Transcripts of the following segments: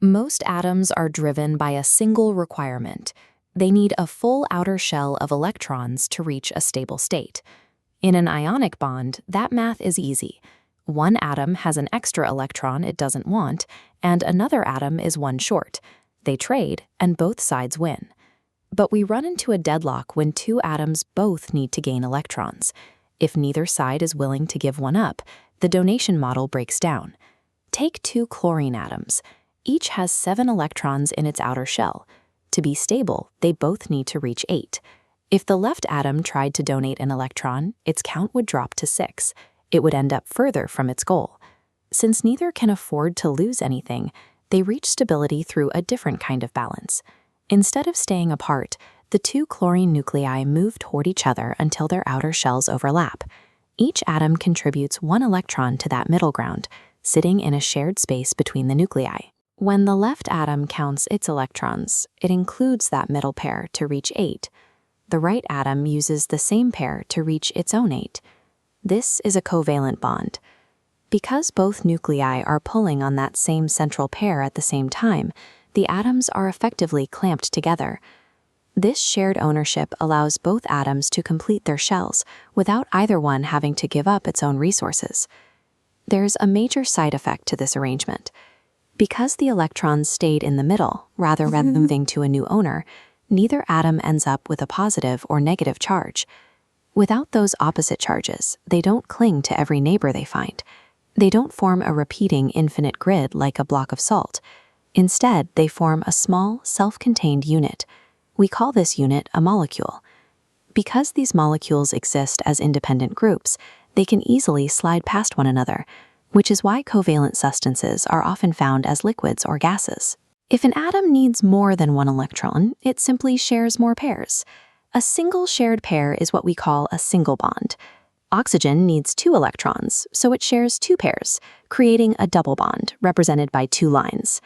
Most atoms are driven by a single requirement. They need a full outer shell of electrons to reach a stable state. In an ionic bond, that math is easy. One atom has an extra electron it doesn't want, and another atom is one short. They trade, and both sides win. But we run into a deadlock when two atoms both need to gain electrons. If neither side is willing to give one up, the donation model breaks down. Take two chlorine atoms. Each has 7 electrons in its outer shell. To be stable, they both need to reach 8. If the left atom tried to donate an electron, its count would drop to 6. It would end up further from its goal. Since neither can afford to lose anything, they reach stability through a different kind of balance. Instead of staying apart, the two chlorine nuclei move toward each other until their outer shells overlap. Each atom contributes 1 electron to that middle ground, sitting in a shared space between the nuclei. When the left atom counts its electrons, it includes that middle pair to reach 8. The right atom uses the same pair to reach its own 8. This is a covalent bond. Because both nuclei are pulling on that same central pair at the same time, the atoms are effectively clamped together. This shared ownership allows both atoms to complete their shells without either one having to give up its own resources. There's a major side effect to this arrangement. Because the electrons stayed in the middle, rather than moving to a new owner, neither atom ends up with a positive or negative charge. Without those opposite charges, they don't cling to every neighbor they find. They don't form a repeating infinite grid like a block of salt. Instead, they form a small, self-contained unit. We call this unit a molecule. Because these molecules exist as independent groups, they can easily slide past one another, which is why covalent substances are often found as liquids or gases. If an atom needs more than 1 electron, it simply shares more pairs. A single shared pair is what we call a single bond. Oxygen needs 2 electrons, so it shares 2 pairs, creating a double bond, represented by 2 lines.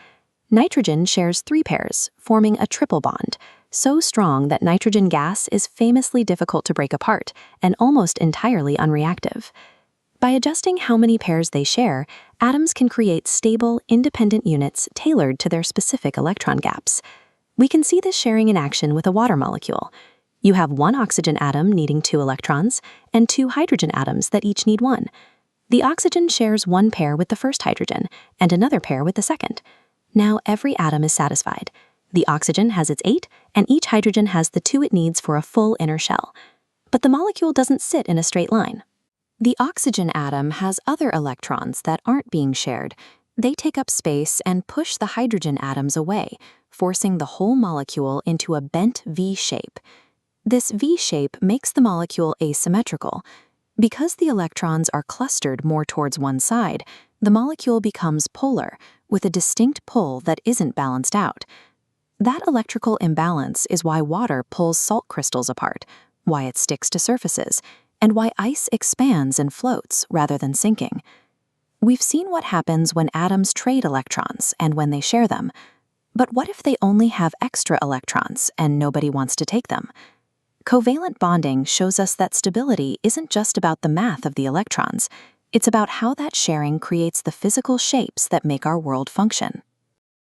Nitrogen shares 3 pairs, forming a triple bond, so strong that nitrogen gas is famously difficult to break apart and almost entirely unreactive. By adjusting how many pairs they share, atoms can create stable, independent units tailored to their specific electron gaps. We can see this sharing in action with a water molecule. You have 1 oxygen atom needing 2 electrons, and 2 hydrogen atoms that each need 1. The oxygen shares 1 pair with the first hydrogen, and another pair with the second. Now every atom is satisfied. The oxygen has its 8, and each hydrogen has the 2 it needs for a full inner shell. But the molecule doesn't sit in a straight line. The oxygen atom has other electrons that aren't being shared. They take up space and push the hydrogen atoms away, forcing the whole molecule into a bent V shape. This V shape makes the molecule asymmetrical. Because the electrons are clustered more towards one side, the molecule becomes polar, with a distinct pull that isn't balanced out. That electrical imbalance is why water pulls salt crystals apart, why it sticks to surfaces, and why ice expands and floats rather than sinking. We've seen what happens when atoms trade electrons and when they share them. But what if they only have extra electrons and nobody wants to take them? Covalent bonding shows us that stability isn't just about the math of the electrons. It's about how that sharing creates the physical shapes that make our world function.